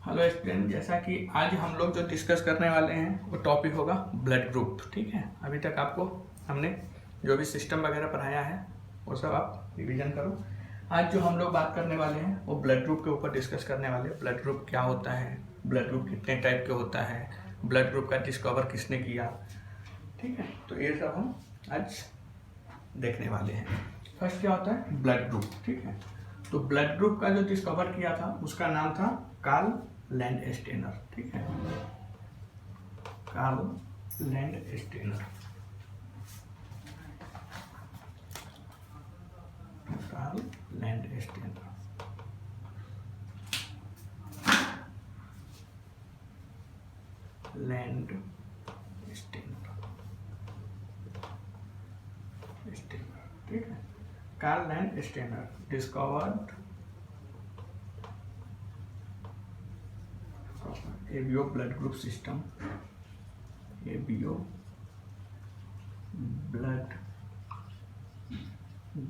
Hello student, जैसा कि आज हम लोग जो डिस्कस करने वाले हैं वो टॉपिक होगा ब्लड ग्रुप। ठीक है, अभी तक आपको हमने जो भी सिस्टम वगैरह पढ़ाया है वो सब आप रिवीजन करो। आज जो हम लोग बात करने वाले हैं वो ब्लड ग्रुप के ऊपर डिस्कस करने वाले हैं। ब्लड ग्रुप क्या होता है, ब्लड ग्रुप कितने टाइप के होता है, ब्लड ग्रुप का डिस्कवर किसने किया। ठीक है, तो ये सब हम आज देखने वाले हैं। फर्स्ट क्या होता है ब्लड ग्रुप। ठीक है, तो ब्लड ग्रुप का जो डिस्कवर किया था उसका नाम था कार्ल लैंडस्टेनर। ठीक है, कार्ल लैंडस्टेनर। Karl Landsteiner. ठीक है, Karl Landsteiner discovered ABO blood group system, ABO blood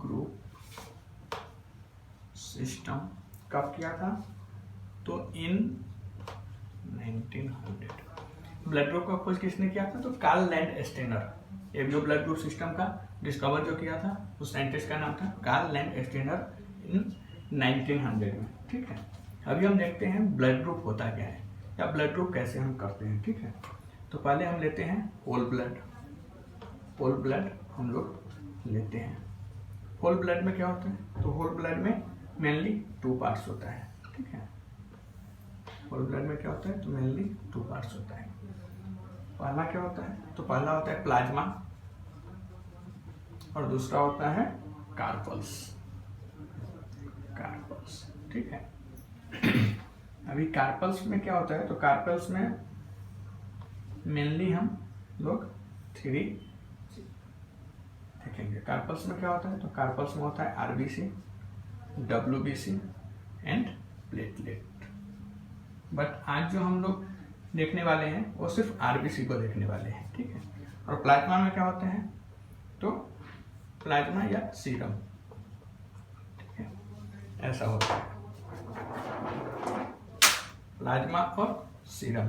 group system कब किया था? तो इन 1900। ब्लड ग्रुप का खोज किसने किया था? तो Karl Landsteiner. ABO blood group system का डिस्कवर जो किया था उस साइंटिस्ट का नाम था कार्ल लैंडस्टेनर इन 1900 में। ठीक है, अभी हम देखते हैं ब्लड ग्रुप होता क्या है या ब्लड ग्रुप कैसे हम करते हैं। ठीक है, तो पहले हम लेते हैं होल ब्लड। होल ब्लड हम लोग लेते हैं। होल ब्लड में क्या होता है? तो होल ब्लड में मेनली 2 पार्ट्स होता है। ठीक है, होल ब्लड में क्या होता है? तो मेनली 2 पार्ट्स होता है। पहला क्या होता है? तो पहला होता है प्लाज्मा और दूसरा होता है कार्पल्स। कार्पल्स। ठीक है, अभी कार्पल्स में क्या होता है? तो कार्पल्स में मेनली हम लोग 3 देखेंगे। कार्पल्स में क्या होता है? तो कार्पल्स में होता है RBC, WBC and platelet. But आज जो हम लोग देखने वाले हैं वो सिर्फ आरबीसी को देखने वाले हैं। ठीक है, और प्लाज्मा में क्या होते हैं? तो प्लाज्मा या सीरम। ठीक है, ऐसा होता है प्लाज्मा और सीरम।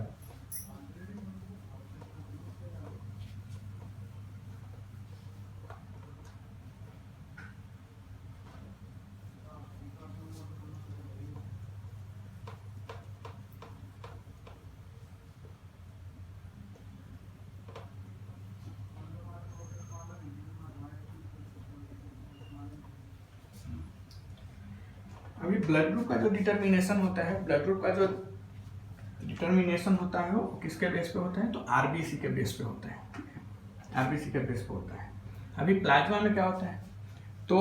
अभी ब्लड ग्रुप का जो डिटर्मिनेशन होता है, ब्लड ग्रुप का जो डिटर्मिनेशन होता है वो किसके बेस पे होता है? तो आरबीसी के बेस पे होता है। आरबीसी के बेस पे होता है। अभी प्लाज्मा में क्या होता है? तो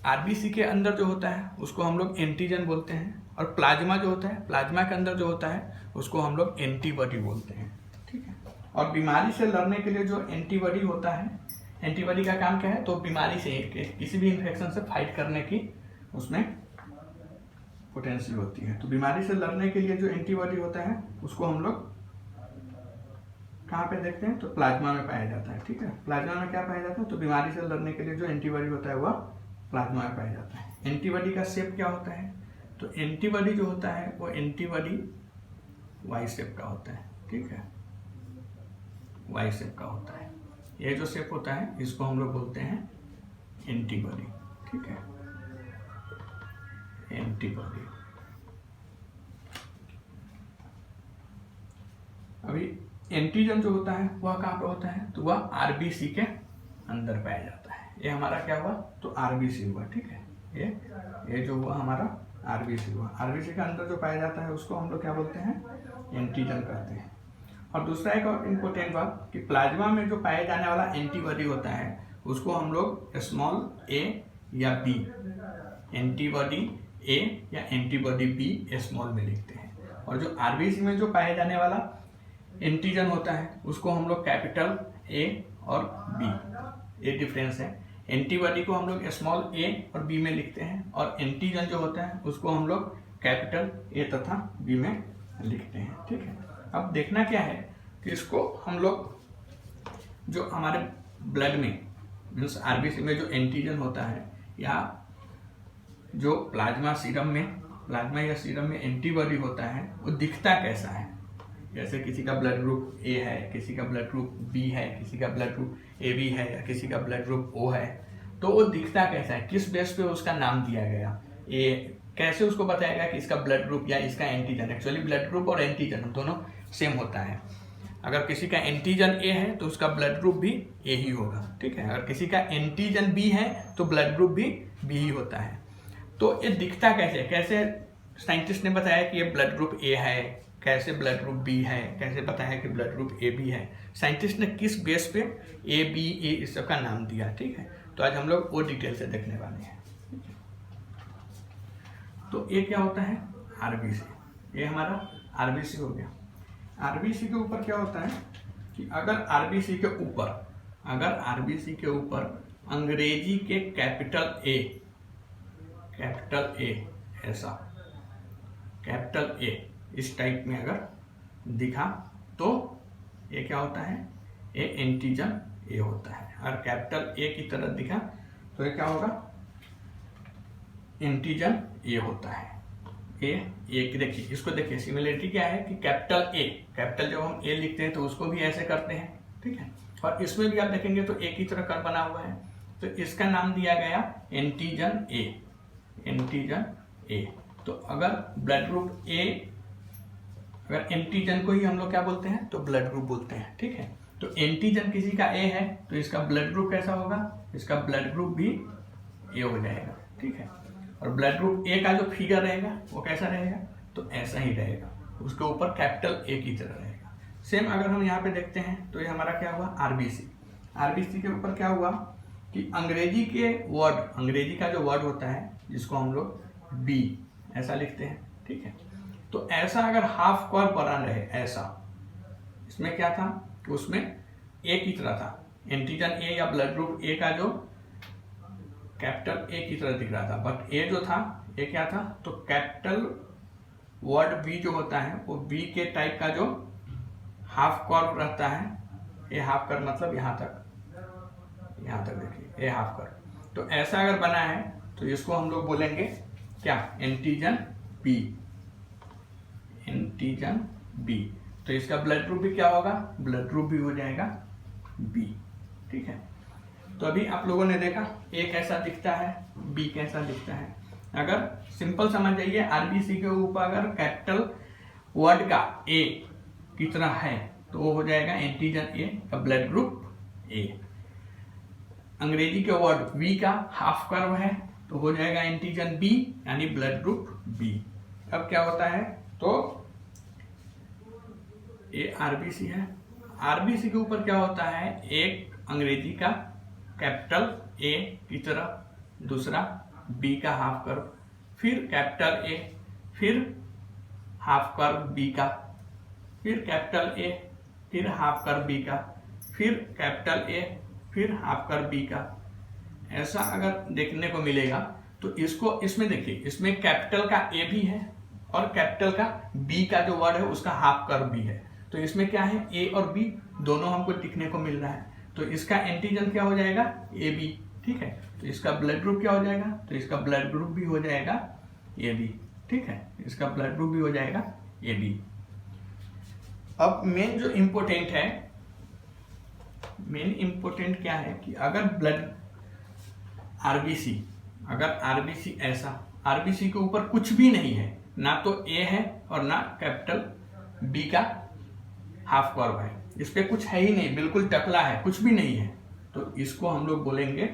आरबीसी के अंदर जो होता है उसको हम लोग एंटीजन बोलते हैं, और प्लाज्मा जो होता है, प्लाज्मा के अंदर जो होता है उसको हम लोग एंटीबॉडी बोलते हैं। ठीक है, और बीमारी से लड़ने के लिए जो एंटीबॉडी होता है, एंटीबॉडी का काम क्या है? तो बीमारी से, किसी भी इन्फेक्शन से फाइट करने की उसमें पोटेंशियल होती है। तो बीमारी से लड़ने के लिए जो एंटीबॉडी होता है उसको हम लोग कहाँ पे देखते हैं? तो प्लाज्मा में पाया जाता है। ठीक है, प्लाज्मा में क्या पाया जाता है? तो बीमारी से लड़ने के लिए जो एंटीबॉडी होता है वह प्लाज्मा में पाया जाता है। एंटीबॉडी का शेप क्या होता है? तो एंटीबॉडी जो होता है वो एंटीबॉडी वाई शेप का होता है। ठीक है, वाई शेप का होता है। ये जो शेप होता है इसको हम लोग बोलते हैं एंटीबॉडी। ठीक है, एंटीबॉडी। अभी एंटीजन जो होता है वह कहाँ पे होता है? तो वह आरबीसी के अंदर पाया जाता है। ये हमारा क्या हुआ? तो आरबीसी हुआ। ठीक है, ये जो हुआ हमारा आरबीसी हुआ। आरबीसी के अंदर जो पाया जाता है उसको हम लोग क्या बोलते हैं? एंटीजन कहते हैं। और दूसरा एक और इम्पोर्टेंट बात कि प्लाज्मा में जो पाया जाने वाला एंटीबॉडी होता है उसको हम लोग स्मॉल ए या बी, एंटीबॉडी ए या एंटीबॉडी बी स्मॉल में लिखते हैं। और जो आरबीसी में जो पाया जाने वाला एंटीजन होता है उसको हम लोग कैपिटल ए और बी। ये डिफरेंस है। एंटीबॉडी को हम लोग स्मॉल ए और बी में लिखते हैं, और एंटीजन जो होता है उसको हम लोग कैपिटल ए तथा बी में लिखते हैं। ठीक है, अब देखना क्या है कि इसको हम लोग जो हमारे ब्लड में मीन्स आरबीसी में जो एंटीजन होता है या जो प्लाज्मा सीरम में प्लाज्मा या सीरम में एंटीबॉडी होता है वो दिखता कैसा है। जैसे किसी का ब्लड ग्रुप ए है, किसी का ब्लड ग्रुप बी है, किसी का ब्लड ग्रुप ए बी है, या किसी का ब्लड ग्रुप ओ है, तो वो दिखता कैसा है, किस बेस पे उसका नाम दिया गया, ये कैसे उसको बताएगा कि इसका ब्लड ग्रुप या इसका एंटीजन। एक्चुअली ब्लड ग्रुप और एंटीजन दोनों सेम होता है। अगर किसी का एंटीजन ए है तो उसका ब्लड ग्रुप भी ए ही होगा, ठीक है। अगर किसी का एंटीजन बी है तो ब्लड ग्रुप भी बी ही होता है। तो ये दिखता कैसे, कैसे साइंटिस्ट ने बताया कि ये ब्लड ग्रुप ए है, कैसे ब्लड ग्रुप बी है, कैसे बताया कि ब्लड ग्रुप ए बी है, साइंटिस्ट ने किस बेस पे ए बी ए इस सब का नाम दिया, ठीक है। तो आज हम लोग वो डिटेल से देखने वाले हैं। तो ये क्या होता है, आरबीसी। ये हमारा आरबीसी हो गया। आरबीसी के ऊपर क्या होता है कि अगर आरबीसी के ऊपर अंग्रेजी के कैपिटल ए ऐसा कैपिटल ए इस टाइप में अगर दिखा तो ये क्या होता है, ये एंटीजन ए होता है। और कैपिटल ए की तरह दिखा तो ये क्या होगा, एंटीजन ए होता है। ए देखिए, इसको देखिए सिमिलरिटी क्या है कि कैपिटल जब हम ए लिखते हैं तो उसको भी ऐसे करते हैं, ठीक है। और इसमें भी आप देखेंगे तो ए की तरह कर बना हुआ है, तो इसका नाम दिया गया एंटीजन ए। तो अगर ब्लड ग्रुप ए, अगर एंटीजन को ही हम लोग क्या बोलते हैं तो ब्लड ग्रुप बोलते हैं, ठीक है। तो एंटीजन किसी का ए है तो इसका ब्लड ग्रुप कैसा होगा, इसका ब्लड ग्रुप भी ए हो जाएगा, ठीक है। और ब्लड ग्रुप ए का जो फिगर रहेगा वो कैसा रहेगा, तो ऐसा ही रहेगा, उसके ऊपर कैपिटल ए की तरह रहेगा। सेम अगर हम यहाँ पे देखते हैं तो ये हमारा क्या हुआ, आरबीसी के ऊपर क्या हुआ कि अंग्रेजी का जो वर्ड होता है जिसको हम लोग बी ऐसा लिखते हैं, ठीक है। तो ऐसा अगर हाफ कर्व बना रहे ऐसा, इसमें क्या था कि उसमें ए की तरह था, एंटीजन ए या ब्लड ग्रुप ए का जो कैपिटल ए की तरह दिख रहा था, बट ए जो था ये क्या था, तो कैपिटल वर्ड बी जो होता है वो बी के टाइप का जो हाफ कर्व रहता है, ये हाफ कर्व मतलब यहाँ तक देखिए, ये हाफ कर्व। तो ऐसा अगर बना है तो इसको हम लोग बोलेंगे क्या, एंटीजन बी। तो इसका ब्लड ग्रुप भी क्या होगा, ब्लड ग्रुप भी हो जाएगा बी, ठीक है। तो अभी आप लोगों ने देखा ए कैसा दिखता है, बी कैसा दिखता है। अगर सिंपल समझ जाइए, आरबीसी के ऊपर अगर कैपिटल वर्ड का ए की तरह है तो वो हो जाएगा एंटीजन ए का ब्लड ग्रुप ए। अंग्रेजी के वर्ड वी का हाफ कर्व है तो हो जाएगा एंटीजन बी यानी ब्लड ग्रुप बी। अब क्या होता है, तो ये आरबीसी है। आरबीसी के ऊपर क्या होता है, एक अंग्रेजी का कैपिटल ए की तरह, दूसरा बी का हाफ कर्व, फिर कैपिटल ए, फिर हाफ कर्व बी का, फिर कैपिटल ए, फिर हाफ कर्व बी का, फिर कैपिटल ए, फिर हाफ कर्व बी का। ऐसा अगर देखने को मिलेगा तो इसमें देखिए, इसमें कैपिटल का ए भी है और कैपिटल का बी का जो वर्ड है उसका हाफ कर्व भी है। तो इसमें क्या है, ए और बी दोनों हमको दिखने को मिल रहा है। तो इसका एंटीजन क्या हो जाएगा, ए बी, ठीक है। तो इसका ब्लड ग्रुप क्या हो जाएगा, तो इसका ब्लड ग्रुप भी हो जाएगा ए बी, ठीक है। इसका ब्लड ग्रुप भी हो जाएगा ए बी। अब मेन जो इम्पोर्टेंट है, मेन इम्पोर्टेंट क्या है कि अगर ब्लड आरबीसी ऐसा, आरबीसी के ऊपर कुछ भी नहीं है, ना तो ए है और ना कैपिटल बी का हाफ कर्व है, इस पे कुछ है ही नहीं, बिल्कुल टकला है, कुछ भी नहीं है, तो इसको हम लोग बोलेंगे,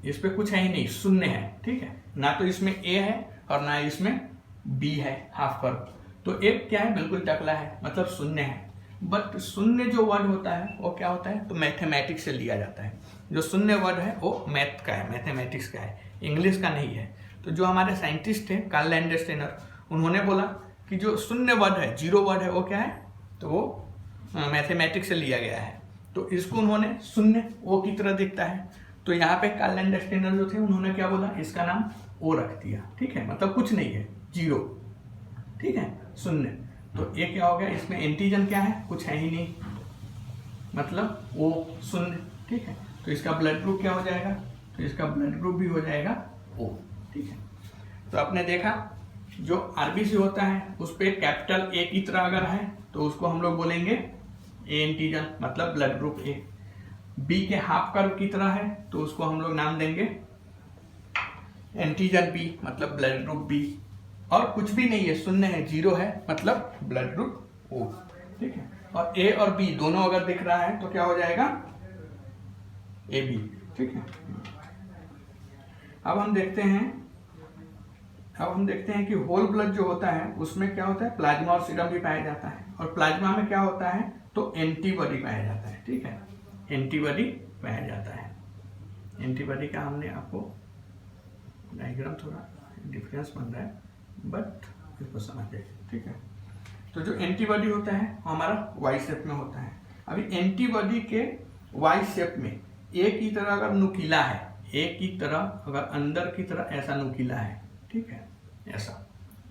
इस पे कुछ है ही नहीं, शून्य है, ठीक है। ना तो इसमें ए है और ना इसमें बी है हाफ कर्व, तो एक क्या है, बिल्कुल टकला है, मतलब शून्य है। बट शून्य जो वर्ड होता है वो क्या होता है, तो मैथमेटिक्स से लिया जाता है। जो शून्य वर्ड है वो मैथ का है, मैथमेटिक्स का है, इंग्लिश का नहीं है। तो जो हमारे साइंटिस्ट थे कार्ल लैंडस्टेनर, उन्होंने बोला कि जो शून्य वर्ड है, जीरो वर्ड है, वो क्या है, तो वो मैथमेटिक्स से लिया गया है। तो इसको उन्होंने शून्य ओ की तरह दिखता है, तो यहाँ पे कार्ल लैंडस्टेनर जो थे उन्होंने क्या बोला, इसका नाम ओ रख दिया, ठीक है। मतलब कुछ नहीं है, जीरो, ठीक है, शून्य। तो ये क्या हो गया, इसमें एंटीजन क्या है, कुछ है ही नहीं, मतलब ओ शून्य, ठीक है। तो इसका ब्लड ग्रुप क्या हो जाएगा, तो इसका ब्लड ग्रुप भी हो जाएगा ओ, ठीक है। तो आपने देखा जो आरबीसी होता है उस पर कैपिटल ए की तरह अगर है तो उसको हम लोग बोलेंगे ए एंटीजन, मतलब ब्लड ग्रुप ए। बी के हाफ कर्व की तरह है तो उसको हम लोग नाम देंगे एंटीजन बी, मतलब ब्लड ग्रुप बी। और कुछ भी नहीं है, शून्य है, जीरो है, मतलब ब्लड ग्रुप ओ। ठीक है, और ए और बी दोनों अगर दिख रहा है तो क्या हो जाएगा, ए बी। ठीक है, अब हम देखते हैं कि होल ब्लड जो होता है उसमें क्या होता है, प्लाज्मा और सीरम भी पाया जाता है। और प्लाज्मा में क्या होता है, तो एंटीबॉडी पाया जाता है। ठीक है, एंटीबॉडी पाया जाता है। एंटीबॉडी का हमने आपको डायग्राम थोड़ा डिफरेंस बन रहा है, बट इसको समझिए। ठीक है, तो जो एंटीबॉडी होता है वो हमारा वाई शेप में होता है। अभी एंटीबॉडी के वाई शेप में ए की तरह अगर नुकीला है, ए की तरह अगर अंदर की तरह ऐसा नुकीला है, ठीक है, ऐसा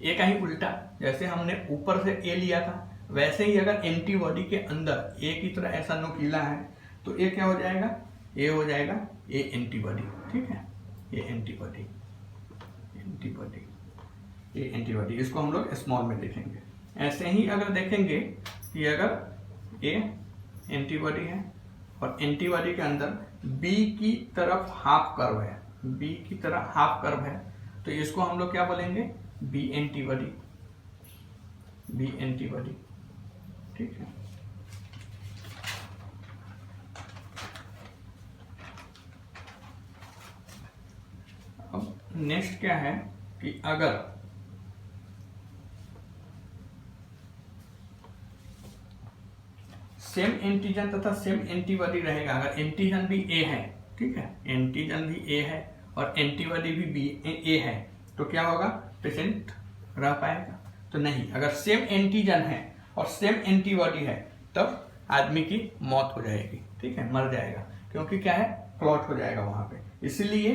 ए का ही उल्टा, जैसे हमने ऊपर से ए लिया था वैसे ही अगर एंटीबॉडी के अंदर ए की तरह ऐसा नुकीला है तो ए क्या हो जाएगा, ए हो जाएगा ए एंटीबॉडी। ठीक है, ए एंटीबॉडी, ए एंटीबॉडी, इसको हम लोग स्मॉल में लिखेंगे। ऐसे ही अगर देखेंगे कि अगर ए एंटीबॉडी है और एंटीबॉडी के अंदर बी की तरफ हाफ कर्व है, बी की तरह हाफ कर्व है, तो इसको हम लोग क्या बोलेंगे, बी एंटीबॉडी, बी एंटीबॉडी। ठीक है, अब नेक्स्ट क्या है कि अगर सेम एंटीजन तथा सेम एंटीबॉडी रहेगा, अगर एंटीजन भी ए है, ठीक है, एंटीजन भी ए है और एंटीबॉडी भी बी ए है, तो क्या होगा, पेशेंट रह पाएगा, तो नहीं। अगर सेम एंटीजन है और सेम एंटीबॉडी है तब आदमी की मौत हो जाएगी। ठीक है, मर जाएगा, क्योंकि क्या है, क्लॉट हो जाएगा वहां पे। इसीलिए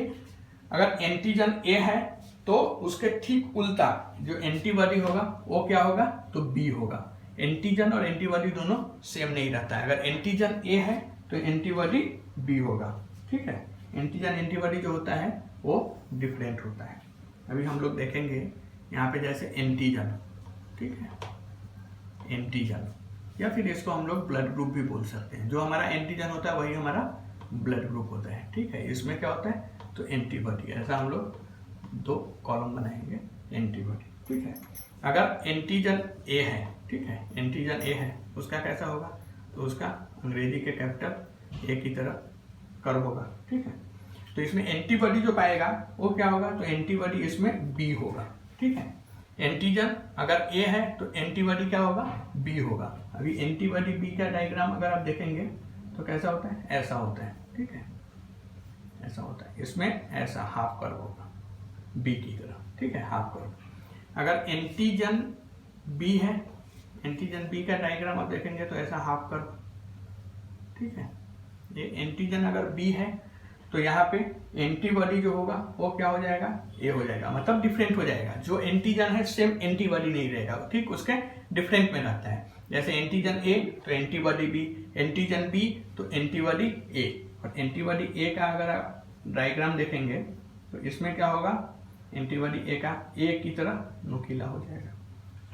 अगर एंटीजन ए है तो उसके ठीक उल्टा जो एंटीबॉडी होगा वो क्या होगा, तो बी होगा। एंटीजन और एंटीबॉडी दोनों सेम नहीं रहता है, अगर एंटीजन ए है तो एंटीबॉडी बी होगा। ठीक है, एंटीजन एंटीबॉडी जो होता है वो डिफरेंट होता है। अभी हम लोग देखेंगे यहाँ पे जैसे एंटीजन, ठीक है, एंटीजन, या फिर इसको हम लोग ब्लड ग्रुप भी बोल सकते हैं। जो हमारा एंटीजन होता है वही हमारा ब्लड ग्रुप होता है। ठीक है, इसमें क्या होता है, तो एंटीबॉडी, ऐसा हम लोग दो कॉलम बनाएंगे, एंटीबॉडी। ठीक है, अगर एंटीजन ए है, ठीक है, एंटीजन ए है, उसका कैसा होगा, तो उसका अंग्रेजी के कैपिटल ए की तरह कर्व होगा। ठीक है, तो इसमें एंटीबॉडी जो पाएगा वो क्या होगा, तो एंटीबॉडी इसमें बी होगा। ठीक है, एंटीजन अगर ए है तो एंटीबॉडी क्या होगा, बी होगा। अभी एंटीबॉडी बी का डायग्राम अगर आप देखेंगे तो कैसा होता है, ऐसा होता है। ठीक है, ऐसा होता है, इसमें ऐसा हाफ कर्व होगा बी की तरह। ठीक है, हाफ कर्व। अगर एंटीजन बी है, एंटीजन बी का डायग्राम आप देखेंगे तो ऐसा हाफ कर्व। ठीक है, ये एंटीजन अगर बी है तो यहाँ पे एंटीबॉडी जो होगा वो क्या हो जाएगा, ए हो जाएगा, मतलब डिफरेंट हो जाएगा। जो एंटीजन है सेम एंटीबॉडी नहीं रहेगा, ठीक, उसके डिफरेंट में रहता है। जैसे एंटीजन ए तो एंटीबॉडी बी, एंटीजन बी तो एंटीबॉडी ए। और एंटीबॉडी ए का अगर आप डायग्राम देखेंगे तो इसमें क्या होगा, एंटीबॉडी ए का ए की तरह नुकीला हो जाएगा।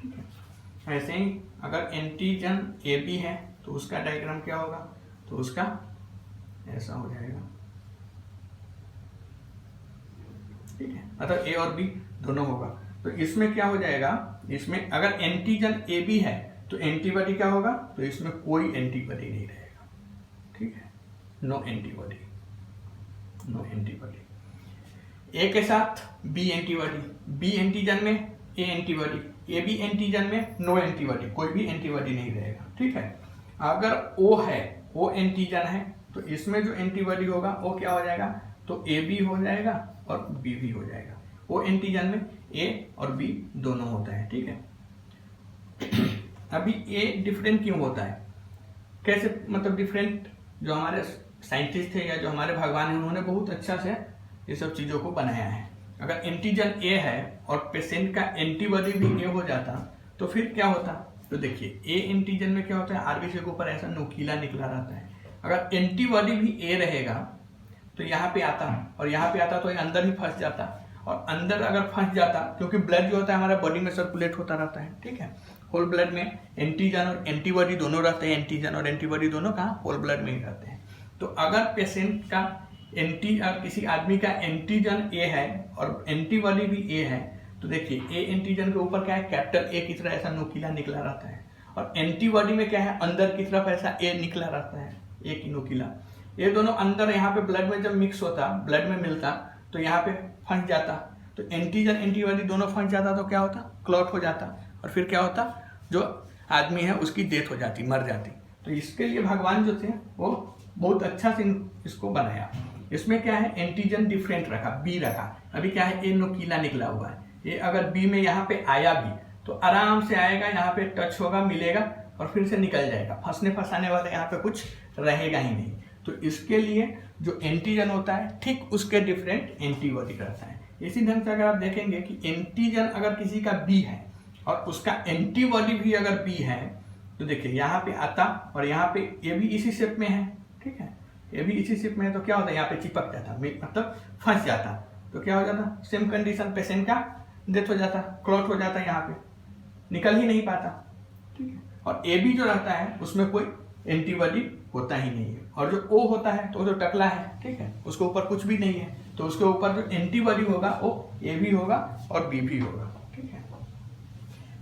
ठीक है, ऐसे ही अगर एंटीजन ए बी है तो उसका डायग्राम क्या होगा, तो उसका ऐसा हो जाएगा। ठीक है, मतलब ए और बी दोनों होगा। तो इसमें क्या हो जाएगा, इसमें अगर एंटीजन ए बी है तो एंटीबॉडी क्या होगा, तो इसमें कोई एंटीबॉडी नहीं रहेगा। ठीक है, no antibody, no antibody. A के साथ बी एंटीबॉडी, बी एंटीजन में A antibody, A B antigen में नो एंटीबॉडी, कोई भी एंटीबॉडी नहीं रहेगा। ठीक है, अगर ओ है, ओ एंटीजन है तो इसमें जो एंटीबॉडी होगा वो क्या हो जाएगा, तो ए बी हो जाएगा और बी भी हो जाएगा। वो एंटीजन में ए और बी दोनों होता है। ठीक है, अभी ए डिफरेंट क्यों होता है, कैसे, मतलब डिफरेंट, जो हमारे साइंटिस्ट थे या जो हमारे भगवान हैं उन्होंने बहुत अच्छा से ये सब चीज़ों को बनाया है। अगर एंटीजन ए है और पेशेंट का एंटीबॉडी भी ए हो जाता तो फिर क्या होता, तो देखिए ए एंटीजन में क्या होता है, आरबीसी के ऊपर ऐसा नुकीला निकला रहता है। अगर एंटीबॉडी भी ए रहेगा तो यहाँ पे आता और यहाँ पे आता तो ये अंदर ही फंस जाता और अंदर अगर फंस जाता, क्योंकि ब्लड जो होता है हमारा बॉडी में सर्कुलेट होता रहता है, ठीक है, होल ब्लड में एंटीजन और एंटीबॉडी दोनों रहते हैं, एंटीजन और एंटीबॉडी दोनों कहाँ, होल ब्लड में ही रहते हैं। तो अगर पेशेंट का किसी आदमी का एंटीजन ए है और एंटीबॉडी भी ए है, तो देखिए ए एंटीजन के ऊपर क्या है, कैपिटल ए की तरह ऐसा नुकीला निकला रहता है, और एंटीबॉडी में क्या है, अंदर की तरफ ऐसा ए निकला रहता है, ए की नुकीला। ये दोनों अंदर यहाँ पे ब्लड में जब मिक्स होता, ब्लड में मिलता, तो यहाँ पे फंस जाता, तो एंटीजन एंटीबॉडी दोनों फंस जाता, तो क्या होता, क्लॉट हो जाता, और फिर क्या होता, जो आदमी है उसकी डेथ हो जाती, मर जाती। तो इसके लिए भगवान जो थे वो बहुत अच्छा से इसको बनाया। इसमें क्या है, एंटीजन डिफरेंट रखा, बी रखा। अभी क्या है, ए नुकीला निकला हुआ है, ये अगर बी में यहाँ पे आया भी तो आराम से आएगा, यहाँ पे टच होगा, मिलेगा और फिर से निकल जाएगा, फंसने फंसाने वाले यहाँ पे कुछ रहेगा ही नहीं। तो इसके लिए जो एंटीजन होता है ठीक उसके डिफरेंट एंटीबॉडी रहता है। इसी ढंग से अगर आप देखेंगे कि एंटीजन अगर किसी का बी है और उसका एंटीबॉडी भी अगर बी है, तो देखिए यहाँ पे आता और यहाँ पे ये भी इसी शेप में है, ठीक है, ये भी इसी शेप में है, तो क्या होता है, यहाँ पे चिपक जाता, मतलब फंस जाता, तो क्या हो जाता, सेम कंडीशन, पेशेंट का डेथ हो जाता, क्लॉट हो जाता, यहाँ पे निकल ही नहीं पाता, ठीक है। और ए बी जो रहता है उसमें कोई एंटीबॉडी होता ही नहीं है, और जो ओ होता है तो जो टकला है, ठीक है, उसके ऊपर कुछ भी नहीं है, तो उसके ऊपर जो एंटीबॉडी होगा वो ए भी होगा और बी भी होगा, ठीक है।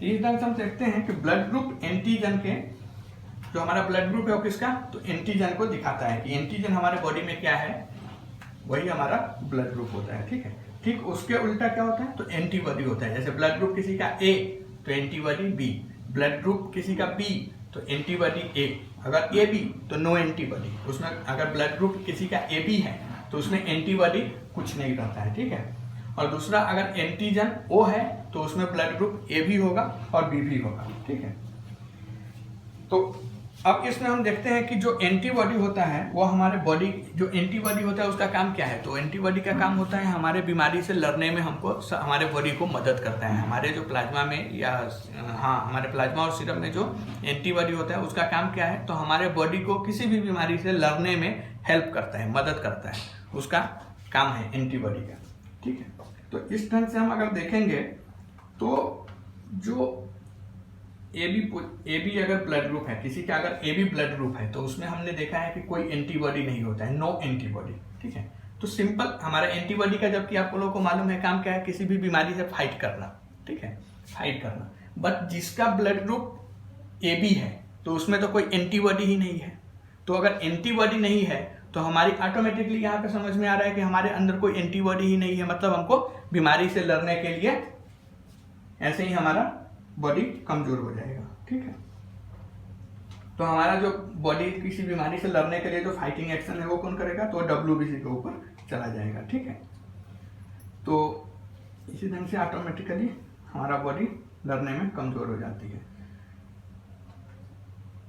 इस ढंग से हम देखते हैं कि ब्लड ग्रुप एंटीजन के, जो हमारा ब्लड ग्रुप है वो किसका, तो एंटीजन को दिखाता है कि एंटीजन हमारे बॉडी में क्या है, वही हमारा ब्लड ग्रुप होता है, ठीक है। ठीक उसके उल्टा क्या होता है, तो एंटीबॉडी होता है। जैसे ब्लड ग्रुप किसी का ए तो एंटीबॉडी बी, ब्लड ग्रुप किसी का बी तो एंटीबॉडी ए, अगर ए बी तो नो एंटीबॉडी। उसमें अगर ब्लड ग्रुप किसी का ए बी है तो उसमें एंटीबॉडी कुछ नहीं रहता है, ठीक है। और दूसरा अगर एंटीजन ओ है तो उसमें ब्लड ग्रुप ए भी होगा और बी भी होगा, ठीक है। तो अब इसमें हम देखते हैं कि जो एंटीबॉडी होता है वो हमारे बॉडी, जो एंटीबॉडी होता है उसका काम क्या है, तो एंटीबॉडी का काम होता है हमारे बीमारी से लड़ने में हमको, हमारे बॉडी को मदद करता है। हमारे जो प्लाज्मा में या हमारे प्लाज्मा और सीरम में जो एंटीबॉडी होता है उसका काम क्या है, तो हमारे बॉडी को किसी भी बीमारी से लड़ने में हेल्प करता है, मदद करता है, उसका काम है एंटीबॉडी का, ठीक है। तो इस ढंग से हम अगर देखेंगे तो जो ए बी अगर ब्लड ग्रुप है किसी का, अगर ए बी ब्लड ग्रुप है तो उसमें हमने देखा है कि कोई एंटीबॉडी नहीं होता है, नो एंटीबॉडी, ठीक है। तो सिंपल हमारा एंटीबॉडी का, जबकि आप लोगों को मालूम है काम क्या है, किसी भी बीमारी से फाइट करना, ठीक है, फाइट करना। बट जिसका ब्लड ग्रुप ए बी है तो उसमें तो कोई एंटीबॉडी ही नहीं है। तो अगर एंटीबॉडी नहीं है तो हमारी ऑटोमेटिकली यहाँ पे समझ में आ रहा है कि हमारे अंदर कोई एंटीबॉडी ही नहीं है, मतलब हमको बीमारी से लड़ने के लिए ऐसे ही हमारा बॉडी कमजोर हो जाएगा, ठीक है। तो हमारा जो बॉडी किसी बीमारी से लड़ने के लिए जो फाइटिंग एक्शन है वो कौन करेगा, तो WBC के ऊपर चला जाएगा, ठीक है। तो इसी ढंग से ऑटोमेटिकली हमारा बॉडी लड़ने में कमजोर हो जाती है।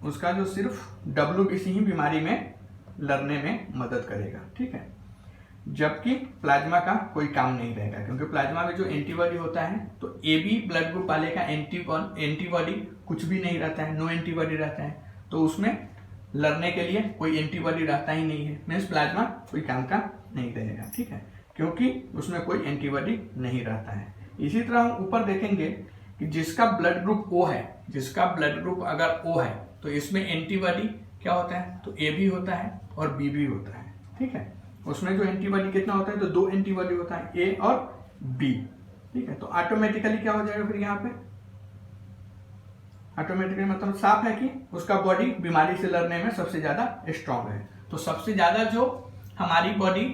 उसका जो सिर्फ WBC ही बीमारी में लड़ने में मदद करेगा, ठीक है। जबकि प्लाज्मा का कोई काम नहीं रहेगा, क्योंकि प्लाज्मा में जो एंटीबॉडी होता है तो ए बी ब्लड ग्रुप वाले का एंटीबॉडी कुछ भी नहीं रहता है, नो एंटीबॉडी रहता है, तो उसमें लड़ने के लिए कोई एंटीबॉडी रहता ही नहीं है, मीन्स प्लाज्मा कोई काम का नहीं रहेगा, ठीक है, क्योंकि उसमें कोई एंटीबॉडी नहीं रहता है। इसी तरह हम ऊपर देखेंगे कि जिसका ब्लड ग्रुप ओ है, जिसका ब्लड ग्रुप अगर ओ है तो इसमें एंटीबॉडी क्या होता है, तो ए भी होता है और बी भी होता है, ठीक है। उसमें जो एंटीबॉडी कितना होता है, तो 2 एंटीबॉडी होता है, ए और बी, ठीक है। तो ऑटोमेटिकली क्या हो जाएगा फिर यहाँ पे, ऑटोमेटिकली मतलब साफ है कि उसका बॉडी बीमारी से लड़ने में सबसे ज्यादा स्ट्रांग है। तो सबसे ज्यादा जो हमारी बॉडी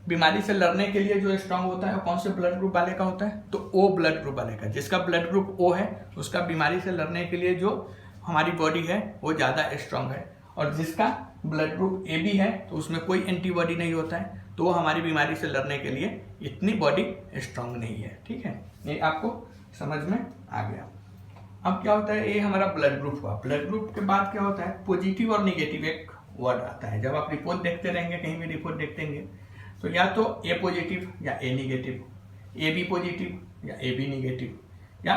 बीमारी से लड़ने के लिए जो स्ट्रांग होता है वो कौन से ब्लड ग्रुप वाले का होता है, तो ओ ब्लड ग्रुप वाले का। जिसका ब्लड ग्रुप ओ है उसका बीमारी से लड़ने के लिए जो हमारी बॉडी है वो ज्यादा स्ट्रांग है, और जिसका ब्लड ग्रुप ए बी है तो उसमें कोई एंटीबॉडी नहीं होता है, तो वो हमारी बीमारी से लड़ने के लिए इतनी बॉडी स्ट्रांग नहीं है, ठीक है। ये आपको समझ में आ गया। अब क्या होता है, ये हमारा ब्लड ग्रुप हुआ। ब्लड ग्रुप के बाद क्या होता है, पॉजिटिव और निगेटिव एक वर्ड आता है। जब आप रिपोर्ट देखते रहेंगे, कहीं भी रिपोर्ट देखते तो या तो ए पॉजिटिव या ए निगेटिव, ए बी पॉजिटिव या ए बी निगेटिव, या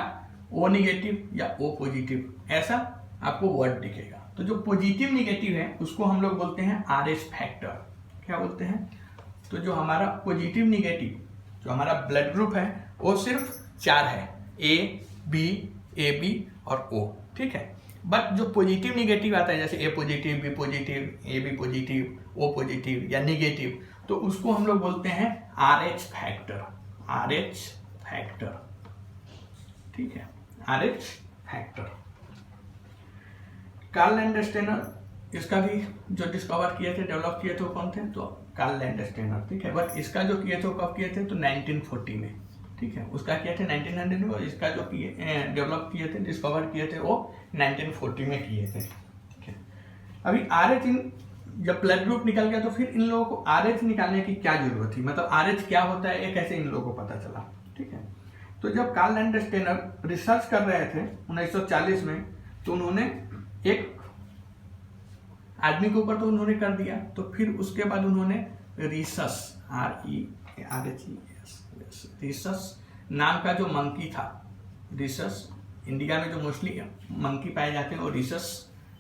ओ निगेटिव या ओ पॉजिटिव, ऐसा आपको वर्ड दिखेगा। तो जो पॉजिटिव निगेटिव है उसको हम लोग बोलते हैं आरएस फैक्टर। क्या बोलते हैं, तो जो हमारा पॉजिटिव निगेटिव जो हमारा ब्लड ग्रुप है वो सिर्फ 4 है, ए बी, ए बी और ओ, ठीक है। बट जो पॉजिटिव निगेटिव आता है जैसे A positive, B positive, A B positive, O positive या निगेटिव, तो उसको हम लोग बोलते हैं RH फैक्टर, RH फैक्टर, ठीक है, RH फैक्टर। कार्ल लैंडस्टेनर इसका भी जो डिस्कवर किए थे, डेवलप किए थे, वो कौन थे? तो कार्ल लैंडस्टेनर, ठीक है। बट इसका जो किए थे वो कब किए थे? तो 1940 में, ठीक है। उसका किए थे 1900 में, और इसका जो डेवलप किए थे, डिस्कवर किए थे, वो 1940 में किए थे, ठीक है। अभी RH जब ब्लड ग्रुप निकल गया तो फिर इन लोगों को RH निकालने की क्या जरूरत थी, मतलब RH क्या होता है, ये कैसे इन लोगों को पता चला, ठीक है। तो जब कार्ल लैंडस्टेनर रिसर्च कर रहे थे 1940 में, तो उन्होंने एक आदमी के ऊपर तो उन्होंने कर दिया, तो फिर उसके बाद उन्होंने रिसस, रिसस नाम का जो मंकी था, रिसस, इंडिया में जो मोस्टली मंकी पाए जाते हैं वो रिसस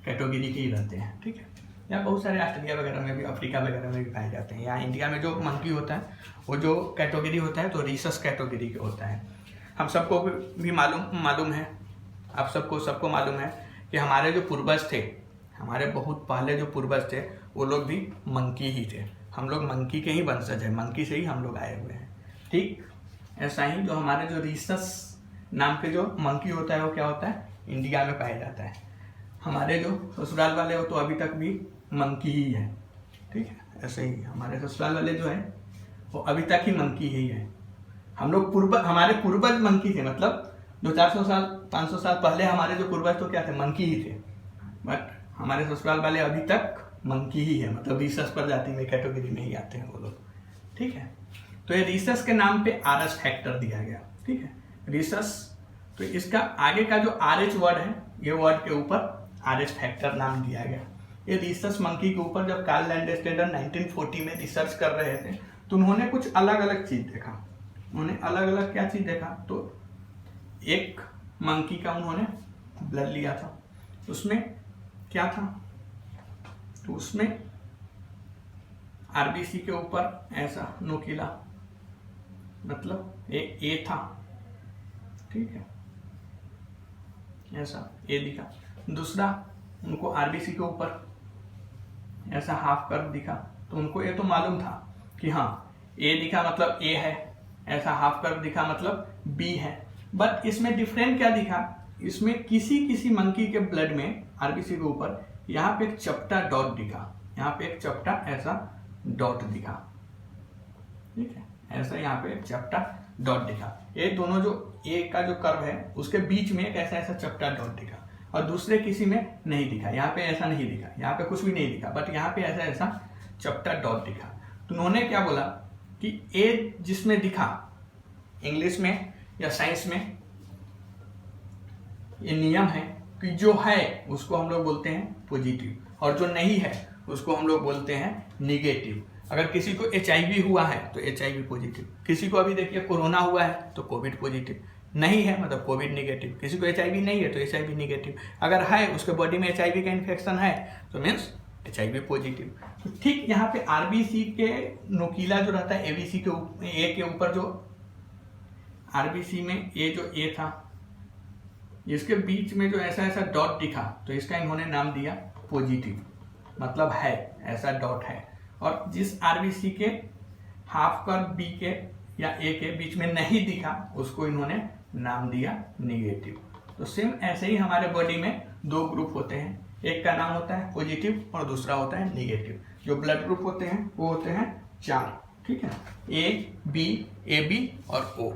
कैटेगरी के ही रहते हैं, ठीक है। या बहुत सारे ऑस्ट्रेलिया वगैरह में भी, अफ्रीका वगैरह में भी पाए जाते हैं। यहाँ इंडिया में जो मंकी होता है वो जो कैटेगरी होता है तो रिसस कैटेगरी का होता है। हम सबको भी मालूम है, आप सबको मालूम है कि हमारे जो पूर्वज थे, हमारे बहुत पहले जो पूर्वज थे, वो लोग भी मंकी ही थे। हम लोग मंकी के ही वंशज हैं, मंकी से ही हम लोग आए हुए हैं, ठीक। ऐसा ही जो हमारे जो रिसस नाम के जो मंकी होता है वो क्या होता है, इंडिया में पाया जाता है। हमारे जो ससुराल वाले हो तो अभी तक भी मंकी ही है, ठीक है। ऐसे ही हमारे ससुराल वाले जो है वो अभी तक ही मंकी ही है। हम लोग हमारे पूर्वज मंकी थे, मतलब 200-400 साल 500 साल पहले हमारे जो पूर्वज तो क्या थे, मंकी ही थे। बट हमारे ससुराल वाले अभी तक मंकी ही है, मतलब रिसस प्रजाति में कैटेगरी में ही आते हैं वो लोग, ठीक है। तो ये रिसस के नाम पे RH फैक्टर दिया गया, ठीक है, रिसस। तो इसका आगे का जो RH वर्ड है, ये वर्ड के ऊपर RH फैक्टर नाम दिया गया। ये रिसस मंकी के ऊपर जब कार्ल लैंडस्टेनर 1940 में रिसर्च कर रहे थे तो उन्होंने कुछ अलग अलग चीज देखा। उन्होंने अलग अलग क्या चीज देखा, तो एक मंकी का उन्होंने ब्लड लिया था, उसमें क्या था, तो उसमें RBC के ऊपर ऐसा नुकीला, मतलब ए था, ठीक है, ऐसा ए दिखा। दूसरा उनको RBC के ऊपर ऐसा हाफ कर्व दिखा, तो उनको ये तो मालूम था कि हाँ ए दिखा मतलब ए है, ऐसा हाफ कर्व दिखा मतलब बी है। बट इसमें डिफरेंट क्या दिखा, इसमें किसी मंकी के ब्लड में RBC के ऊपर यहाँ पे एक चपटा डॉट दिखा, यहाँ पे एक चपटा ऐसा डॉट दिखा, ठीक है, ऐसा यहाँ पे एक चपटा डॉट दिखा। ये दोनों जो ए का जो कर्व है उसके बीच में एक ऐसा चपटा डॉट दिखा, और दूसरे किसी में नहीं दिखा। यहाँ पे ऐसा नहीं दिखा, यहाँ पे कुछ भी नहीं दिखा, बट यहाँ पे ऐसा चपटा डॉट दिखा। तो उन्होंने क्या बोला कि ए जिसमें दिखा, इंग्लिश में या साइंस में ये नियम है कि जो है उसको हम लोग बोलते हैं पॉजिटिव, और जो नहीं है उसको हम लोग बोलते हैं निगेटिव। अगर किसी को HIV हुआ है तो HIV पॉजिटिव, किसी को अभी देखिए कोरोना हुआ है तो कोविड पॉजिटिव, नहीं है मतलब कोविड निगेटिव, किसी को HIV नहीं है तो HIV निगेटिव, अगर है उसके बॉडी में HIV का इन्फेक्शन है तो मीन्स HIV पॉजिटिव। तो ठीक यहाँ पे RBC के नुकीला जो रहता है ABC के ए के ऊपर, जो RBC में ये जो ए था इसके बीच में जो ऐसा डॉट दिखा, तो इसका इन्होंने नाम दिया पॉजिटिव, मतलब है, ऐसा डॉट है। और जिस RBC के हाफ कर्व बी के या ए के बीच में नहीं दिखा उसको इन्होंने नाम दिया निगेटिव। तो सेम ऐसे ही हमारे बॉडी में दो ग्रुप होते हैं, एक का नाम होता है पॉजिटिव और दूसरा होता है निगेटिव। जो ब्लड ग्रुप होते हैं वो होते हैं 4, ठीक है, A B और O,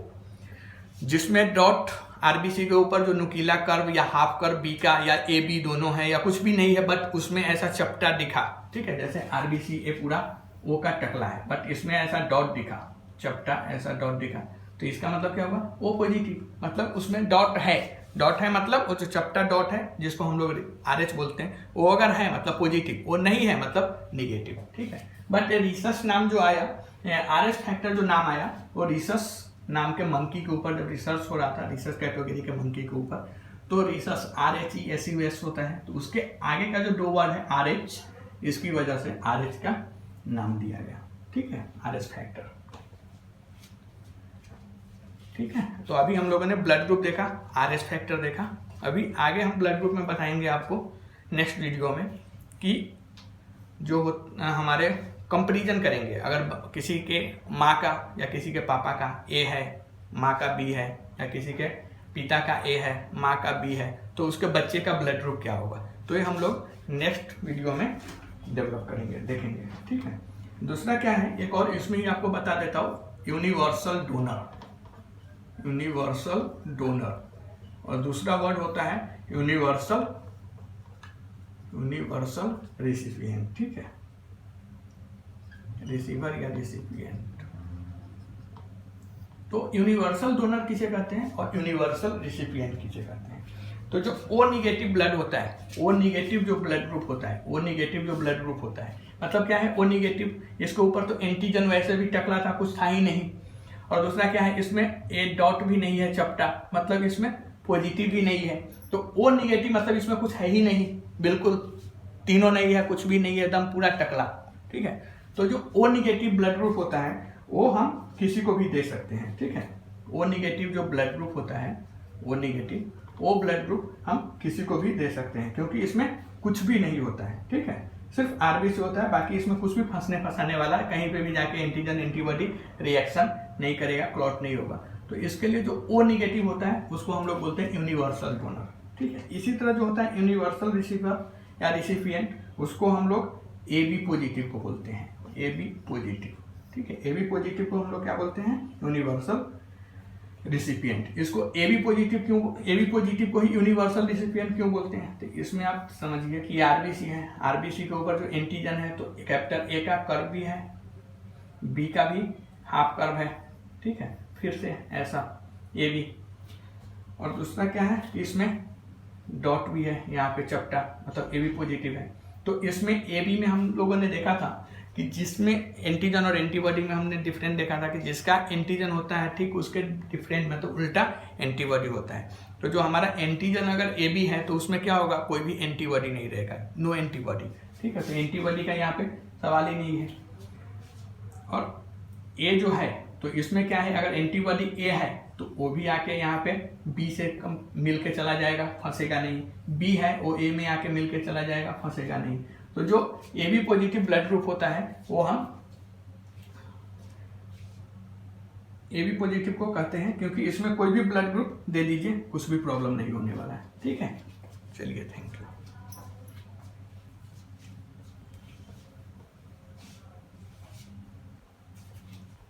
जिसमें डॉट RBC के ऊपर जो नुकीला कर्व या हाफ कर्व बी का या AB दोनों है या कुछ भी नहीं है, बट उसमें ऐसा चपटा दिखा, ठीक है, जैसे RBC ए पूरा O का टकला है बट इसमें ऐसा डॉट दिखा, चपटा ऐसा डॉट दिखा, तो इसका मतलब क्या होगा, O पॉजिटिव, मतलब उसमें डॉट है मतलब वो जो चपटा डॉट है जिसको हम लोग RH बोलते हैं, वो अगर है मतलब पॉजिटिव, वो नहीं है मतलब निगेटिव, ठीक है। बट रिसस नाम जो आया, RH फैक्टर जो नाम आया, वो रिसस नाम के मंकी के ऊपर जब रिसर्च हो रहा था, रिसर्च कैटेगरी के मंकी के ऊपर, तो रिसस RHESUS होता है, तो उसके आगे का जो दो वर्ड है RH, इसकी वजह से RH का नाम दिया गया, ठीक है, RH फैक्टर। ठीक है। तो अभी हम लोगों ने ब्लड ग्रुप देखा, आरएस फैक्टर देखा। अभी आगे हम ब्लड ग्रुप में बताएंगे आपको नेक्स्ट वीडियो में कि जो हमारे कंपैरिजन करेंगे, अगर किसी के माँ का या किसी के पापा का ए है, माँ का बी है, या किसी के पिता का ए है, माँ का बी है, तो उसके बच्चे का ब्लड ग्रुप क्या होगा। तो ये हम लोग नेक्स्ट वीडियो में डेवलप करेंगे, देखेंगे, ठीक है। दूसरा क्या है, एक और इसमें ही आपको बता देता हूँ, यूनिवर्सल डोनर, यूनिवर्सल डोनर, और दूसरा वर्ड होता है यूनिवर्सल रिसिपिएंट, ठीक है, रिसीवर या रिसिपिएंट। तो यूनिवर्सल डोनर किसे कहते हैं और यूनिवर्सल रिसिपिएंट किसे कहते हैं। तो जो ओ निगेटिव ब्लड होता है, ओ निगेटिव जो ब्लड ग्रुप होता है, ओ निगेटिव जो ब्लड ग्रुप होता है, मतलब क्या है ओ निगेटिव, इसके ऊपर तो एंटीजन वैसे भी टकला था, कुछ था ही नहीं। और दूसरा क्या है, इसमें ए डॉट भी नहीं है चपटा, मतलब इसमें पॉजिटिव भी नहीं है। तो ओ निगेटिव मतलब इसमें कुछ है ही नहीं, बिल्कुल तीनों नहीं है, कुछ भी नहीं है, एकदम पूरा टकला, ठीक है। तो जो ओ निगेटिव ब्लड ग्रुप होता है वो हम किसी को भी दे सकते हैं, ठीक है। ओ निगेटिव जो ब्लड ग्रुप होता है, ओ निगेटिव, वो ब्लड ग्रुप हम किसी को भी दे सकते हैं, क्योंकि इसमें कुछ भी नहीं होता है, ठीक है, सिर्फ आरबीसी होता है, बाकी इसमें कुछ भी फंसाने वाला है, कहीं पे भी जाके एंटीजन एंटीबॉडी रिएक्शन नहीं करेगा, क्लॉट नहीं होगा। तो इसके लिए जो ओ निगेटिव होता है उसको हम लोग बोलते हैं यूनिवर्सल डोनर, ठीक है। इसी तरह जो होता है यूनिवर्सल रिसीवर या रिसिपिएंट, उसको हम लोग ए बी पॉजिटिव को बोलते हैं, ए बी पॉजिटिव, ठीक है। ए बी पॉजिटिव को हम लोग क्या बोलते हैं, यूनिवर्सल रिसिपिएंट। इसको ए बी पॉजिटिव क्यों, ए बी पॉजिटिव को ही यूनिवर्सल रिसिपिएंट क्यों बोलते हैं, तो इसमें आप समझिए कि आरबीसी है, आरबीसी के ऊपर जो एंटीजन है, तो कैपिटल ए का कर्व भी है, बी का भी हाफ कर्व है, ठीक है, फिर से ऐसा ए बी, और दूसरा क्या है कि इसमें डॉट भी है यहाँ पे चपटा, मतलब ए बी पॉजिटिव है। तो इसमें ए बी में हम लोगों ने देखा था कि जिसमें एंटीजन और एंटीबॉडी में हमने डिफरेंट देखा था कि जिसका एंटीजन होता है, ठीक उसके डिफरेंट में तो उल्टा एंटीबॉडी होता है। तो जो हमारा एंटीजन अगर ए बी है तो उसमें क्या होगा, कोई भी एंटीबॉडी नहीं रहेगा, नो एंटीबॉडी, ठीक है। तो एंटीबॉडी का यहाँ पे सवाल ही नहीं है। और ए जो है तो इसमें क्या है, अगर एंटीबॉडी ए है तो वो भी आके यहाँ पे बी से मिल के चला जाएगा, फंसेगा नहीं। बी है वो ए में आके मिल के चला जाएगा, फंसेगा नहीं। तो जो A B positive blood group होता है वो हम ए बी पॉजिटिव को कहते हैं, क्योंकि इसमें कोई भी ब्लड ग्रुप दे दीजिए, कुछ भी प्रॉब्लम नहीं होने वाला है, ठीक है। चलिए, थैंक यू।